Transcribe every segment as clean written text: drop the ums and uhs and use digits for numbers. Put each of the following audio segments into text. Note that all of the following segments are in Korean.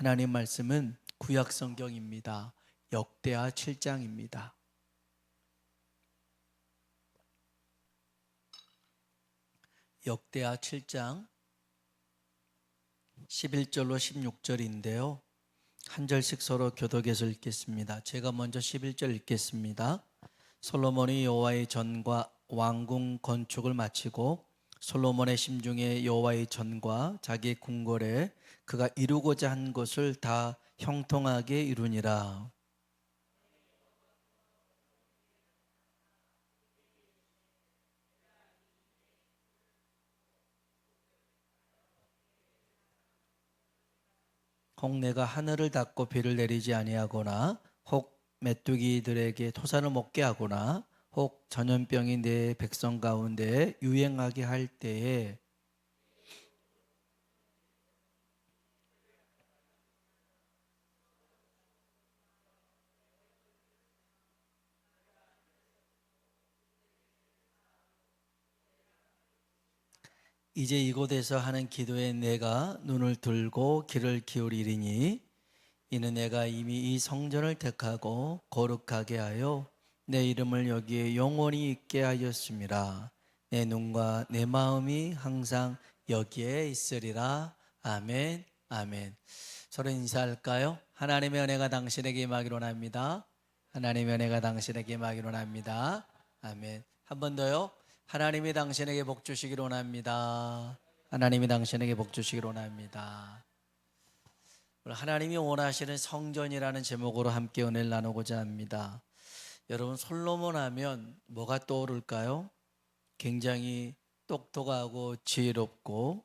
하나님 말씀은 구약 성경입니다. 역대하 7장입니다. 역대하 7장 11절로 16절인데요. 한 절씩 서로 교독해서 읽겠습니다. 제가 먼저 11절 읽겠습니다. 솔로몬이 여호와의 전과 왕궁 건축을 마치고 솔로몬의 심중에 여호와의 전과 자기의 궁궐에 그가 이루고자 한 것을 다 형통하게 이루니라. 혹 내가 하늘을 닫고 비를 내리지 아니하거나 혹 메뚜기들에게 토산을 먹게 하거나 혹 전염병이 내 백성 가운데 유행하게 할 때에 이제 이곳에서 하는 기도에 내가 눈을 들고 귀를 기울이리니 이는 내가 이미 이 성전을 택하고 거룩하게 하여 내 이름을 여기에 영원히 있게 하였습니다. 내 눈과 내 마음이 항상 여기에 있으리라. 아멘, 아멘. 서로 인사할까요? 하나님의 은혜가 당신에게 임하기로 합니다. 하나님의 은혜가 당신에게 임하기로 합니다. 아멘. 한 번 더요. 하나님이 당신에게 복 주시기로 원합니다. 하나님이 당신에게 복 주시기로 원합니다. 하나님이 원하시는 성전이라는 제목으로 함께 은혜를 나누고자 합니다. 여러분, 솔로몬 하면 뭐가 떠오를까요? 굉장히 똑똑하고 지혜롭고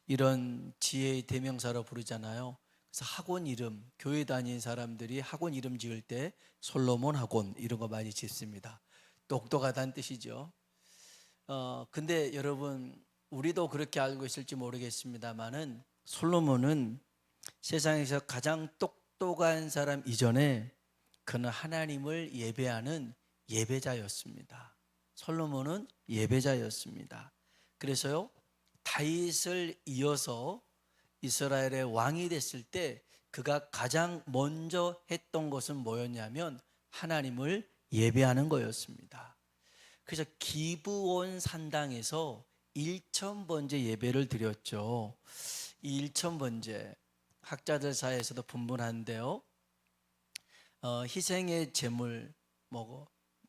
이런 지혜의 대명사로 부르잖아요. 그래서 학원 이름, 교회 다니는 사람들이 학원 이름 지을 때 솔로몬 학원 이런 거 많이 짓습니다. 똑똑하다는 뜻이죠. 근데 여러분, 우리도 그렇게 알고 있을지 모르겠습니다만은 솔로몬은 세상에서 가장 똑똑한 사람 이전에 그는 하나님을 예배하는 예배자였습니다. 솔로몬은 예배자였습니다. 그래서요, 다윗을 이어서 이스라엘의 왕이 됐을 때 그가 가장 먼저 했던 것은 뭐였냐면 하나님을 예배하는 거였습니다. 그래서 기브온 산당에서 1000번째 예배를 드렸죠. 이 1000번째 학자들 사이에서도 분분한데요. 희생의 제물,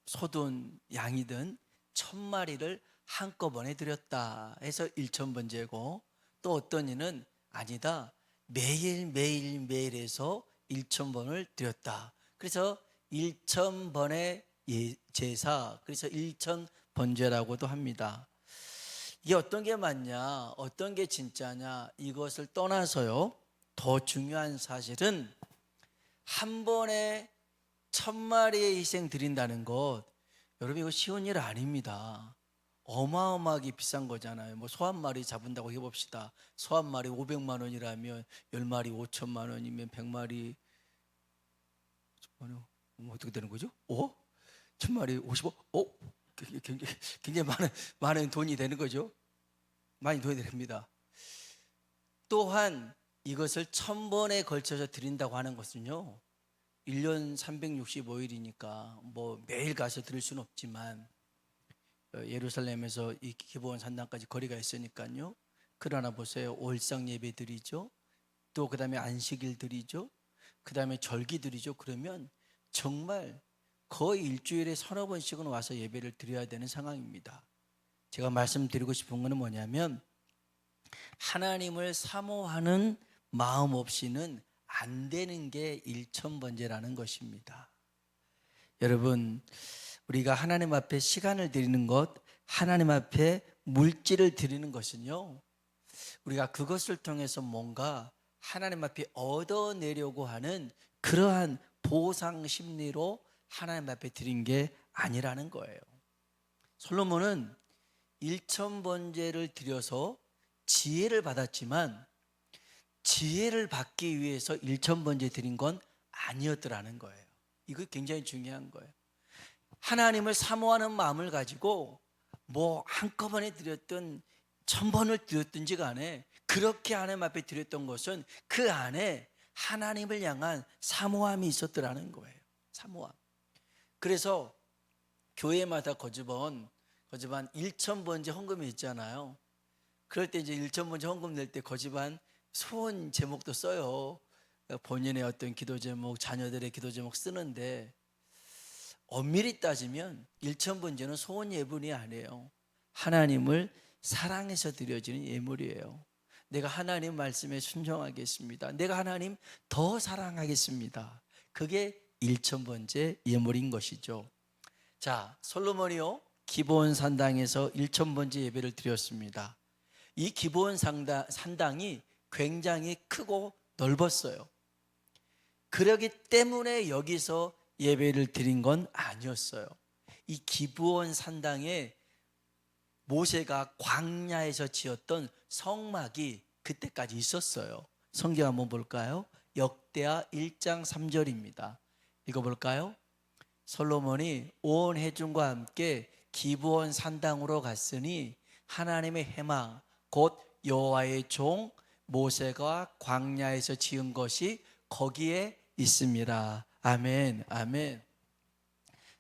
소든 양이든 1000마리를 한꺼번에 드렸다 해서 1000번째고, 또 어떤 이는 아니다, 매일 해서 1000번을 드렸다. 그래서 1000번의 제사, 그래서 1000번제라고도 합니다. 이게 어떤 게 맞냐, 어떤 게 진짜냐, 이것을 떠나서요, 더 중요한 사실은 한 번에 1000마리의 희생 드린다는 것, 여러분 이거 쉬운 일 아닙니다. 어마어마하게 비싼 거잖아요. 소 한 마리 잡은다고 해봅시다. 소 한 마리 500만 원이라면 10마리 5천만 원이면 100마리 어떻게 되는 거죠? 1000마리 50억? 굉장히 많은 돈이 되는 거죠. 많이 돈이 됩니다. 또한 이것을 1000번에 걸쳐서 드린다고 하는 것은요, 1년 365일이니까 매일 가서 드릴 수는 없지만 예루살렘에서 이 기브온 산당까지 거리가 있으니까요. 그러나 보세요, 올상 예배 드리죠, 또 그 다음에 안식일 드리죠, 그 다음에 절기 드리죠. 그러면 정말 거의 일주일에 서너 번씩은 와서 예배를 드려야 되는 상황입니다. 제가 말씀드리고 싶은 것은 뭐냐면 하나님을 사모하는 마음 없이는 안 되는 게 1000번제라는 것입니다. 여러분, 우리가 하나님 앞에 시간을 드리는 것, 하나님 앞에 물질을 드리는 것은요, 우리가 그것을 통해서 뭔가 하나님 앞에 얻어내려고 하는 그러한 보상 심리로 하나님 앞에 드린 게 아니라는 거예요. 솔로몬은 1000번제를 드려서 지혜를 받았지만 지혜를 받기 위해서 1000번제 드린 건 아니었더라는 거예요. 이거 굉장히 중요한 거예요. 하나님을 사모하는 마음을 가지고 한꺼번에 드렸든 1000번을 드렸든지 간에 그렇게 하나님 앞에 드렸던 것은 그 안에 하나님을 향한 사모함이 있었더라는 거예요. 사모함. 그래서 교회마다 거주번 1,000번째 헌금이 있잖아요. 그럴 때 이제 1,000번째 헌금 낼 때 거주반 소원 제목도 써요. 본인의 어떤 기도 제목, 자녀들의 기도 제목 쓰는데 엄밀히 따지면 1,000번째는 소원 예물이 아니에요. 하나님을 사랑해서 드려지는 예물이에요. 내가 하나님 말씀에 순종하겠습니다. 내가 하나님 더 사랑하겠습니다. 그게 1,000번째 예물인 것이죠. 자, 솔로몬이요 기브온 산당에서 1,000번째 예배를 드렸습니다. 이 기브온 산당이 굉장히 크고 넓었어요. 그러기 때문에 여기서 예배를 드린 건 아니었어요. 이 기브온 산당에 모세가 광야에서 지었던 성막이 그때까지 있었어요. 성경 한번 볼까요? 역대하 1장 3절입니다. 읽어볼까요? 솔로몬이 온 회중과 함께 기브온 산당으로 갔으니 하나님의 회막 곧 여호와의 종 모세가 광야에서 지은 것이 거기에 있습니다. 아멘, 아멘.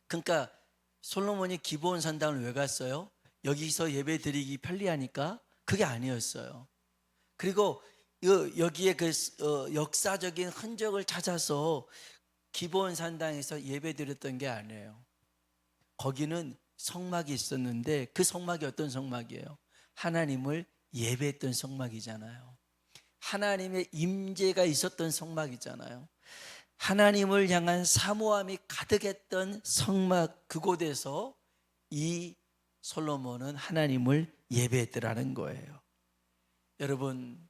그러니까 솔로몬이 기브온 산당을 왜 갔어요? 여기서 예배 드리기 편리하니까? 그게 아니었어요. 그리고 여기에 그 역사적인 흔적을 찾아서 기브온 산당에서 예배 드렸던 게 아니에요. 거기는 성막이 있었는데 그 성막이 어떤 성막이에요? 하나님을 예배했던 성막이잖아요. 하나님의 임재가 있었던 성막이잖아요. 하나님을 향한 사모함이 가득했던 성막 그곳에서 이 솔로몬은 하나님을 예배했더라는 거예요. 여러분,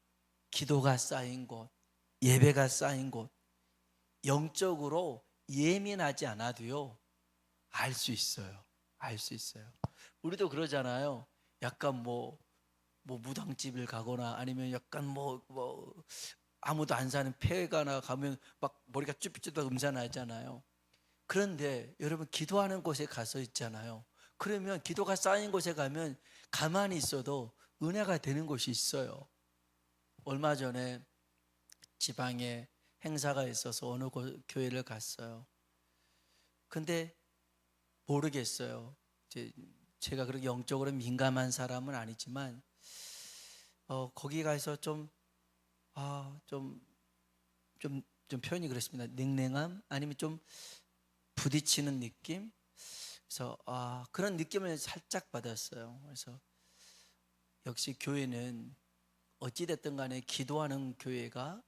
기도가 쌓인 곳, 예배가 쌓인 곳, 영적으로 예민하지 않아도요 알 수 있어요. 알 수 있어요. 우리도 그러잖아요. 약간 뭐 무당집을 가거나 아니면 약간 아무도 안 사는 폐가나 가면 막 머리가 쭈삣쭈삣 음사 나잖아요. 그런데 여러분 기도하는 곳에 가서 있잖아요. 그러면 기도가 쌓인 곳에 가면 가만히 있어도 은혜가 되는 곳이 있어요. 얼마 전에 지방에 행사가 있어서 어느 교회를 갔어요. 근데 모르겠어요. 제가 그렇게 영적으로 민감한 사람은 아니지만 거기 가서 좀 표현이 그렇습니다. 냉랭함 아니면 좀 부딪히는 느낌. 그래서 그런 느낌을 살짝 받았어요. 그래서 역시 교회는 어찌됐든 간에 기도하는 교회가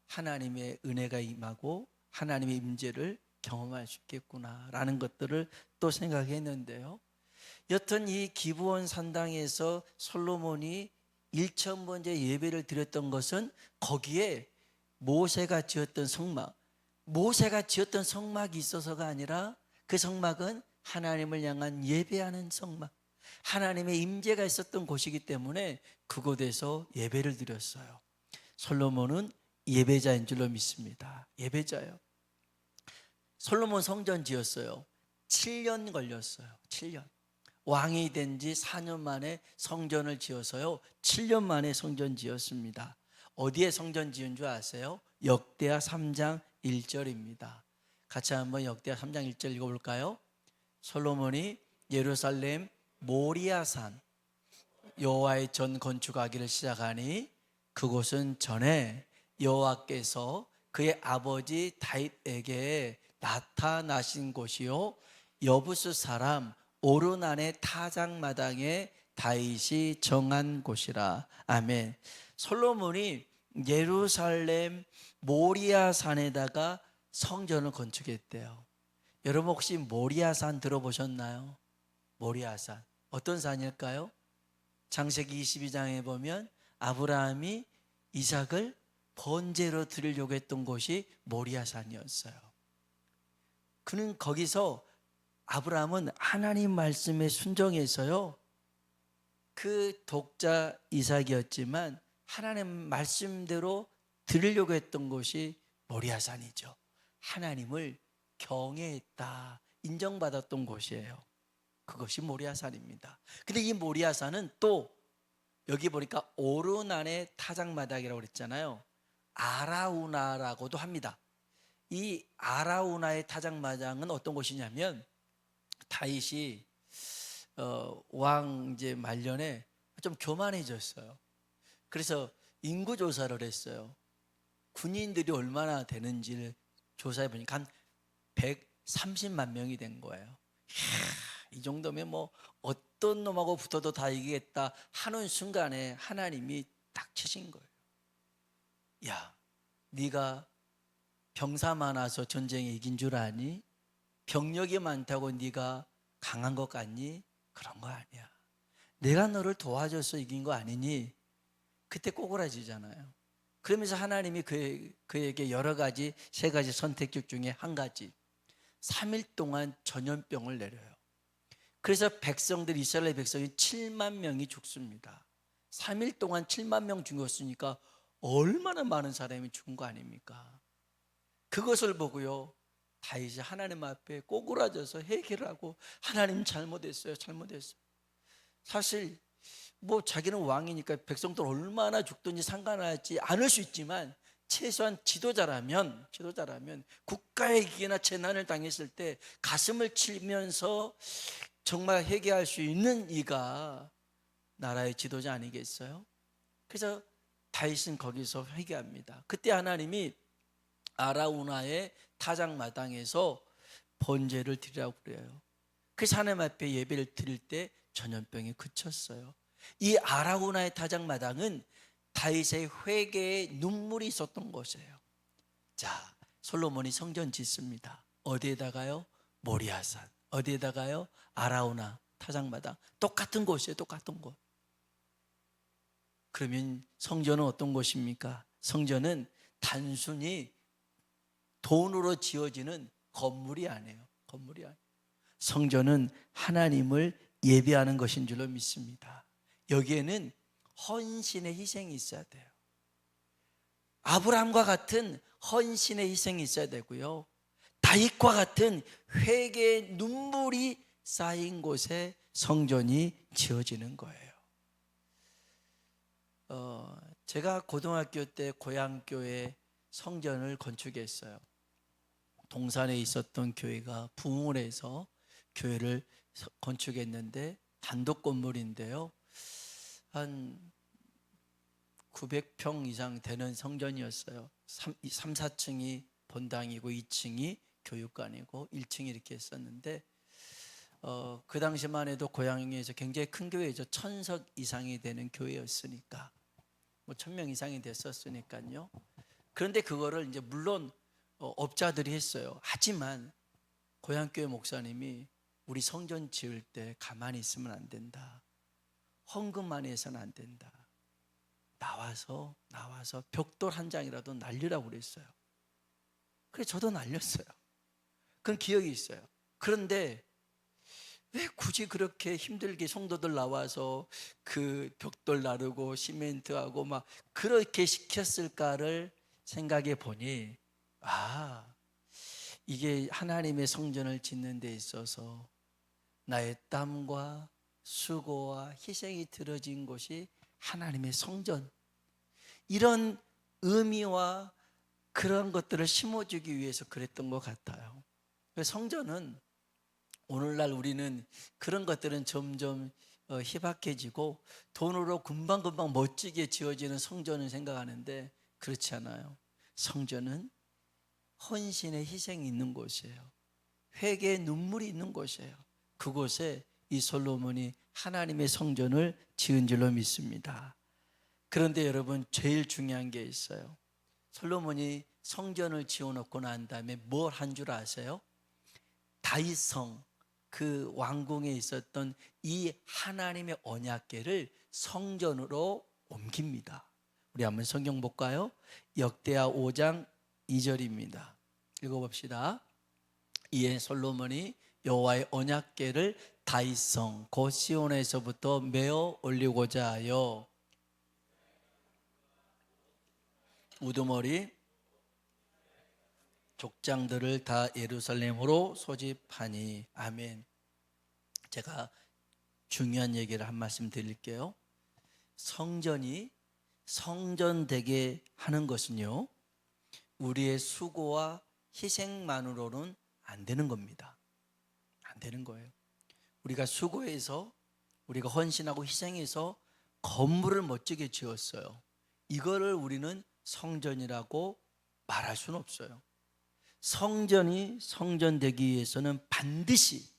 하나님의 은혜가 임하고 하나님의 임재를 경험할 수 있겠구나라는 것들을 또 생각했는데요. 여튼 이 기브온 산당에서 솔로몬이 1,000번째 예배를 드렸던 것은 거기에 모세가 지었던 성막이 있어서가 아니라 그 성막은 하나님을 향한 예배하는 성막, 하나님의 임재가 있었던 곳이기 때문에 그곳에서 예배를 드렸어요. 솔로몬은 예배자인 줄로 믿습니다. 예배자요. 솔로몬 성전 지었어요. 7년 걸렸어요. 7년. 왕이 된 지 4년 만에 성전을 지어서요 7년 만에 성전 지었습니다. 어디에 성전 지은 줄 아세요? 역대하 3장 1절입니다. 같이 한번 역대하 3장 1절 읽어볼까요? 솔로몬이 예루살렘 모리아산 여호와의 전 건축하기를 시작하니 그곳은 전에 여호와께서 그의 아버지 다윗에게 나타나신 곳이요 여부스 사람 오르난의 타작마당에 다윗이 정한 곳이라. 아멘. 솔로몬이 예루살렘 모리아산에다가 성전을 건축했대요. 여러분 혹시 모리아산 들어보셨나요? 모리아산 어떤 산일까요? 창세기 22장에 보면 아브라함이 이삭을 번제로 드리려고 했던 곳이 모리아산이었어요. 그는 거기서 아브라함은 하나님 말씀에 순종해서요 그 독자 이삭이었지만 하나님 말씀대로 드리려고 했던 곳이 모리아산이죠. 하나님을 경외했다 인정받았던 곳이에요. 그것이 모리아산입니다. 근데 이 모리아산은 또 여기 보니까 오르난의 타작마당이라고 그랬잖아요. 아라우나라고도 합니다. 이 아라우나의 타작마당은 어떤 곳이냐면 다윗이 왕 이제 말년에 좀 교만해졌어요. 그래서 인구 조사를 했어요. 군인들이 얼마나 되는지를 조사해 보니까 한 130만 명이 된 거예요. 이야, 이 정도면 뭐 어떤 놈하고 붙어도 다 이기겠다 하는 순간에 하나님이 딱 치신 거예요. 야, 네가 병사 많아서 전쟁에 이긴 줄 아니? 병력이 많다고 네가 강한 것 같니? 그런 거 아니야. 내가 너를 도와줘서 이긴 거 아니니? 그때 꼬꾸라지잖아요. 그러면서 하나님이 그에게 여러 가지, 세 가지 선택지 중에 한 가지, 3일 동안 전염병을 내려요. 그래서 백성들, 이스라엘 백성이 7만 명이 죽습니다. 3일 동안 7만 명 죽었으니까 얼마나 많은 사람이 죽은 거 아닙니까? 그것을 보고요, 다윗이 하나님 앞에 꼬꾸라져서 회개를 하고, 하나님 잘못했어요, 잘못했어요. 사실 뭐 자기는 왕이니까 백성들 얼마나 죽든지 상관하지 않을 수 있지만, 최소한 지도자라면 국가의 기회나 재난을 당했을 때 가슴을 치면서 정말 회개할 수 있는 이가 나라의 지도자 아니겠어요? 그래서 다윗은 거기서 회개합니다. 그때 하나님이 아라우나의 타작마당에서 번제를 드리라고 그래요. 그래서 하나님 앞에 예배를 드릴 때 전염병이 그쳤어요. 이 아라우나의 타작마당은 다윗의 회개의 눈물이 있었던 곳이에요. 자, 솔로몬이 성전 짓습니다. 어디에다가요? 모리아산. 어디에다가요? 아라우나 타작마당. 똑같은 곳이에요, 똑같은 곳. 그러면 성전은 어떤 곳입니까? 성전은 단순히 돈으로 지어지는 건물이 아니에요. 건물이 아니에요. 성전은 하나님을 예배하는 것인 줄로 믿습니다. 여기에는 헌신의 희생이 있어야 돼요. 아브라함과 같은 헌신의 희생이 있어야 되고요, 다윗과 같은 회개의 눈물이 쌓인 곳에 성전이 지어지는 거예요. 제가 고등학교 때 고향교회 성전을 건축했어요. 동산에 있었던 교회가 부흥을 해서 교회를 건축했는데 단독 건물인데요, 한 900평 이상 되는 성전이었어요. 3, 4층이 본당이고 2층이 교육관이고 1층이 이렇게 했었는데, 그 당시만 해도 고향에서 굉장히 큰 교회죠. 1000석 이상이 되는 교회였으니까, 뭐 1000명 이상이 됐었으니까요. 그런데 그거를 이제 물론 업자들이 했어요. 하지만 고향교회 목사님이 우리 성전 지을 때 가만히 있으면 안 된다. 헌금만 해서는 안 된다. 나와서 벽돌 한 장이라도 날리라고 그랬어요. 그래서 저도 날렸어요. 그런 기억이 있어요. 그런데 왜 굳이 그렇게 힘들게 성도들 나와서 그 벽돌 나르고 시멘트하고 막 그렇게 시켰을까를 생각해 보니, 이게 하나님의 성전을 짓는 데 있어서 나의 땀과 수고와 희생이 들어진 곳이 하나님의 성전, 이런 의미와 그런 것들을 심어주기 위해서 그랬던 것 같아요. 성전은 오늘날 우리는 그런 것들은 점점 희박해지고 돈으로 금방금방 멋지게 지어지는 성전을 생각하는데, 그렇지 않아요. 성전은 헌신의 희생이 있는 곳이에요. 회개의 눈물이 있는 곳이에요. 그곳에 이 솔로몬이 하나님의 성전을 지은 줄로 믿습니다. 그런데 여러분, 제일 중요한 게 있어요. 솔로몬이 성전을 지어놓고 난 다음에 뭘 한 줄 아세요? 다윗성, 그 왕궁에 있었던 이 하나님의 언약궤를 성전으로 옮깁니다. 우리 한번 성경 볼까요? 역대하 5장 2절입니다. 읽어봅시다. 이에 솔로몬이 여호와의 언약궤를 다윗성 곧 시온에서부터 메어 올리고자 하여 우두머리 족장들을 다 예루살렘으로 소집하니. 아멘. 제가 중요한 얘기를 한 말씀 드릴게요. 성전이 성전되게 하는 것은요, 우리의 수고와 희생만으로는 안 되는 겁니다. 안 되는 거예요. 우리가 수고해서, 우리가 헌신하고 희생해서 건물을 멋지게 지었어요. 이거를 우리는 성전이라고 말할 수는 없어요. 성전이 성전되기 위해서는 반드시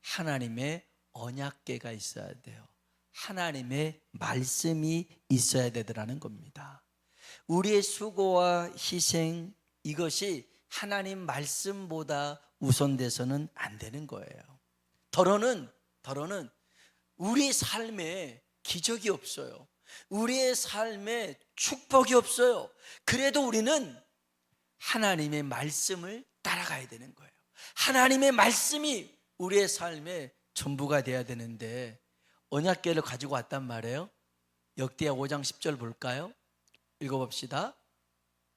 하나님의 언약궤가 있어야 돼요. 하나님의 말씀이 있어야 되더라는 겁니다. 우리의 수고와 희생, 이것이 하나님 말씀보다 우선돼서는 안 되는 거예요. 더러는 우리 삶에 기적이 없어요. 우리의 삶에 축복이 없어요. 그래도 우리는 하나님의 말씀을 따라가야 되는 거예요. 하나님의 말씀이 우리의 삶의 전부가 돼야 되는데, 언약궤를 가지고 왔단 말이에요. 역대하 5장 10절 볼까요? 읽어봅시다.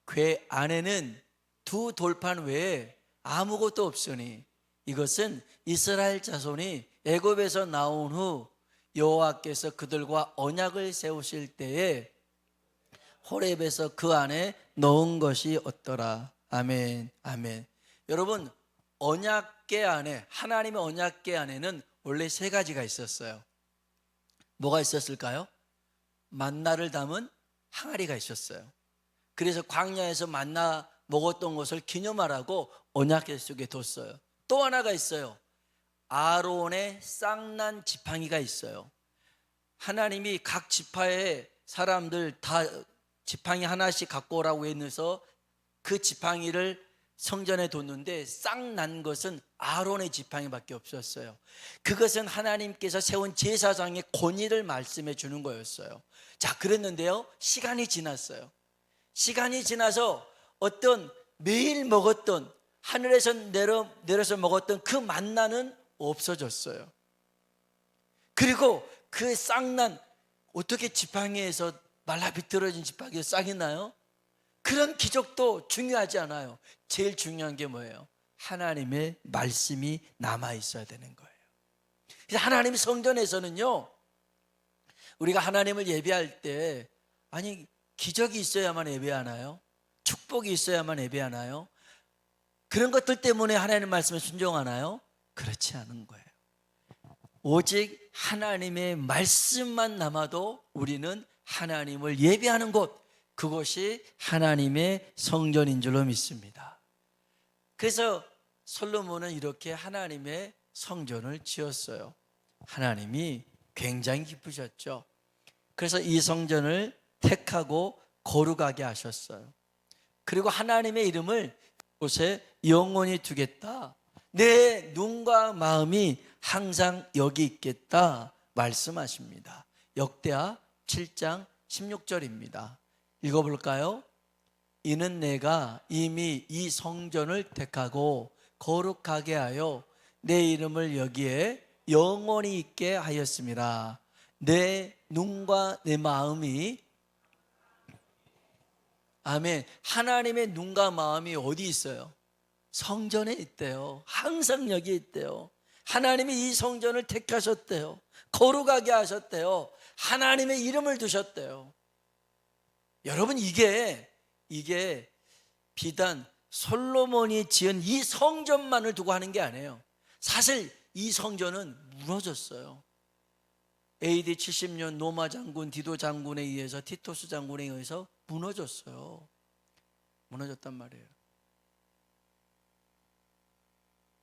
궤 안에는 두 돌판 외에 아무것도 없으니 이것은 이스라엘 자손이 애굽에서 나온 후 여호와께서 그들과 언약을 세우실 때에 호렙에서 그 안에 넣은 것이 없더라. 아멘, 아멘. 여러분, 언약궤 안에, 하나님의 언약궤 안에는 원래 세 가지가 있었어요. 뭐가 있었을까요? 만나를 담은 항아리가 있었어요. 그래서 광야에서 만나 먹었던 것을 기념하라고 언약궤 속에 뒀어요. 또 하나가 있어요. 아론의 쌍난 지팡이가 있어요. 하나님이 각 지파의 사람들 다 지팡이 하나씩 갖고 오라고 해서 그 지팡이를 성전에 뒀는데 쌍난 것은 아론의 지팡이밖에 없었어요. 그것은 하나님께서 세운 제사장의 권위를 말씀해 주는 거였어요. 자, 그랬는데요, 시간이 지났어요. 시간이 지나서 어떤 매일 먹었던, 하늘에서 내려서 먹었던 그 만나는 없어졌어요. 그리고 그 쌍난, 어떻게 지팡이에서 말라 비틀어진 지팡이에 싹이 나요? 그런 기적도 중요하지 않아요. 제일 중요한 게 뭐예요? 하나님의 말씀이 남아 있어야 되는 거예요. 그래서 하나님 성전에서는요, 우리가 하나님을 예배할 때, 아니 기적이 있어야만 예배하나요? 축복이 있어야만 예배하나요? 그런 것들 때문에 하나님 말씀에 순종하나요? 그렇지 않은 거예요. 오직 하나님의 말씀만 남아도 우리는 하나님을 예배하는 곳, 그것이 하나님의 성전인 줄로 믿습니다. 그래서 솔로몬은 이렇게 하나님의 성전을 지었어요. 하나님이 굉장히 기쁘셨죠. 그래서 이 성전을 택하고 거룩하게 하셨어요. 그리고 하나님의 이름을 곳에 영원히 두겠다. 내 눈과 마음이 항상 여기 있겠다 말씀하십니다. 역대하 7장 16절입니다. 읽어볼까요? 이는 내가 이미 이 성전을 택하고 거룩하게 하여 내 이름을 여기에 영원히 있게 하였습니다. 내 눈과 내 마음이, 아멘. 하나님의 눈과 마음이 어디 있어요? 성전에 있대요. 항상 여기 있대요. 하나님이 이 성전을 택하셨대요. 거룩하게 하셨대요. 하나님의 이름을 두셨대요. 여러분, 이게 비단 솔로몬이 지은 이 성전만을 두고 하는 게 아니에요. 사실 이 성전은 무너졌어요. AD 70년 로마 장군 디도 장군에 의해서, 티토스 장군에 의해서 무너졌어요. 무너졌단 말이에요.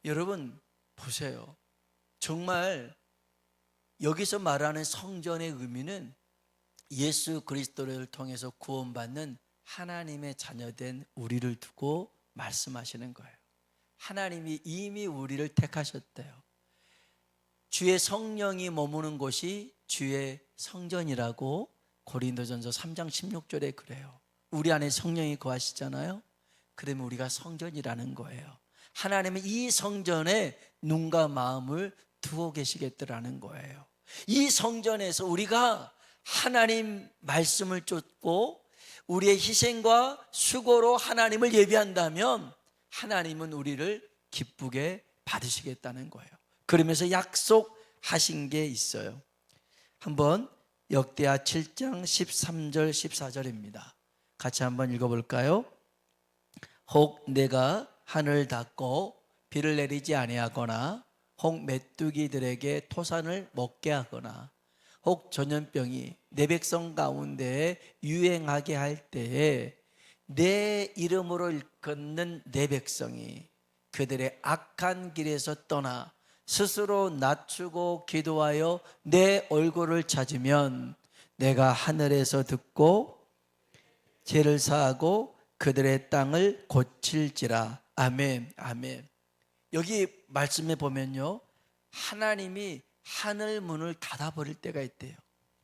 여러분 보세요. 정말 여기서 말하는 성전의 의미는 예수 그리스도를 통해서 구원받는 하나님의 자녀된 우리를 두고 말씀하시는 거예요. 하나님이 이미 우리를 택하셨대요. 주의 성령이 머무는 곳이 주의 성전이라고 고린도전서 3장 16절에 그래요. 우리 안에 성령이 거하시잖아요. 그러면 우리가 성전이라는 거예요. 하나님은 이 성전에 눈과 마음을 두고 계시겠더라는 거예요. 이 성전에서 우리가 하나님 말씀을 쫓고 우리의 희생과 수고로 하나님을 예배한다면 하나님은 우리를 기쁘게 받으시겠다는 거예요. 그러면서 약속하신 게 있어요. 한번 역대하 7장 13절 14절입니다. 같이 한번 읽어볼까요? 혹 내가 하늘을 닫고 비를 내리지 아니하거나 혹 메뚜기들에게 토산을 먹게 하거나 혹 전염병이 내 백성 가운데 유행하게 할 때에 내 이름으로 일컫는 내 백성이 그들의 악한 길에서 떠나 스스로 낮추고 기도하여 내 얼굴을 찾으면 내가 하늘에서 듣고 죄를 사하고 그들의 땅을 고칠지라. 아멘, 아멘. 여기 말씀에 보면요, 하나님이 하늘 문을 닫아버릴 때가 있대요.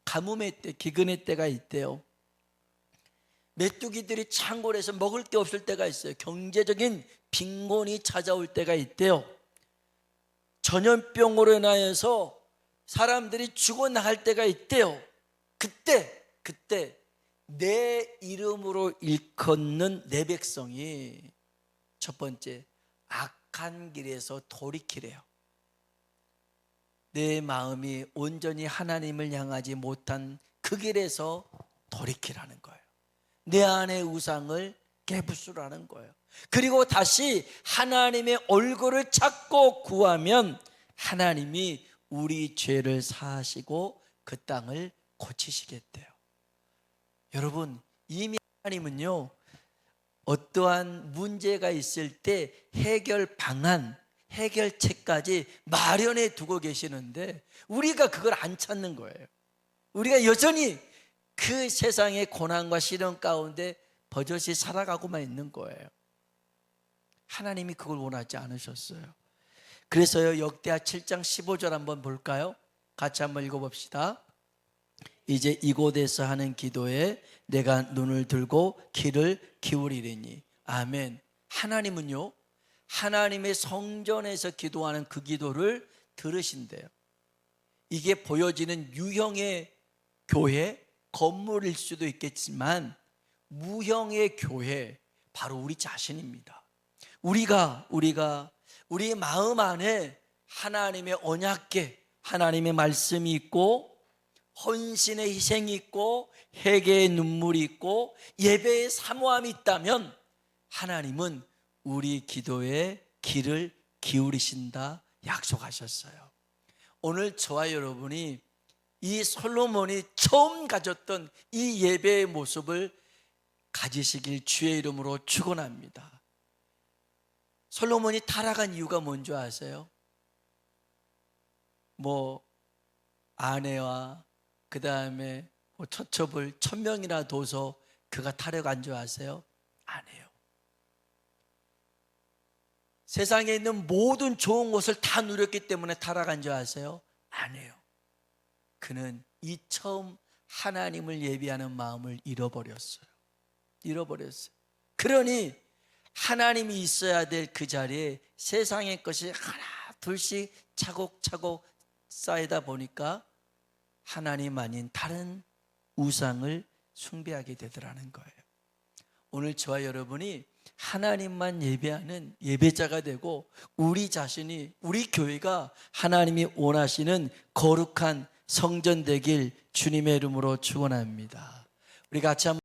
가뭄의 때, 기근의 때가 있대요. 메뚜기들이 창궐해서 먹을 게 없을 때가 있어요. 경제적인 빈곤이 찾아올 때가 있대요. 전염병으로 인하여서 사람들이 죽어나갈 때가 있대요. 그때 내 이름으로 일컫는 내 백성이 첫 번째 악한 길에서 돌이키래요. 내 마음이 온전히 하나님을 향하지 못한 그 길에서 돌이키라는 거예요. 내 안의 우상을 깨부수라는 거예요. 그리고 다시 하나님의 얼굴을 찾고 구하면 하나님이 우리 죄를 사하시고 그 땅을 고치시겠대요. 여러분, 이미 하나님은요, 어떠한 문제가 있을 때 해결 방안, 해결책까지 마련해 두고 계시는데 우리가 그걸 안 찾는 거예요. 우리가 여전히 그 세상의 고난과 시련 가운데 버젓이 살아가고만 있는 거예요. 하나님이 그걸 원하지 않으셨어요. 그래서요, 역대하 7장 15절 한번 볼까요? 같이 한번 읽어봅시다. 이제 이곳에서 하는 기도에 내가 눈을 들고 귀를 기울이리니. 아멘. 하나님은요, 하나님의 성전에서 기도하는 그 기도를 들으신대요. 이게 보여지는 유형의 교회, 건물일 수도 있겠지만 무형의 교회, 바로 우리 자신입니다. 우리가 우리 마음 안에 하나님의 언약궤, 하나님의 말씀이 있고 헌신의 희생이 있고 회개의 눈물이 있고 예배의 사모함이 있다면 하나님은 우리 기도에 귀를 기울이신다 약속하셨어요. 오늘 저와 여러분이 이 솔로몬이 처음 가졌던 이 예배의 모습을 가지시길 주의 이름으로 축원합니다. 솔로몬이 타락한 이유가 뭔지 아세요? 아내와 그 다음에 처첩을 1000명이나 둬서 그가 타락한 줄 아세요? 아니에요. 세상에 있는 모든 좋은 것을 다 누렸기 때문에 타락한 줄 아세요? 아니에요. 그는 이 처음 하나님을 예비하는 마음을 잃어버렸어요. 그러니 하나님이 있어야 될 그 자리에 세상의 것이 하나 둘씩 차곡차곡 쌓이다 보니까 하나님 아닌 다른 우상을 숭배하게 되더라는 거예요. 오늘 저와 여러분이 하나님만 예배하는 예배자가 되고 우리 자신이, 우리 교회가 하나님이 원하시는 거룩한 성전 되길 주님의 이름으로 축원합니다. 우리 같이 한번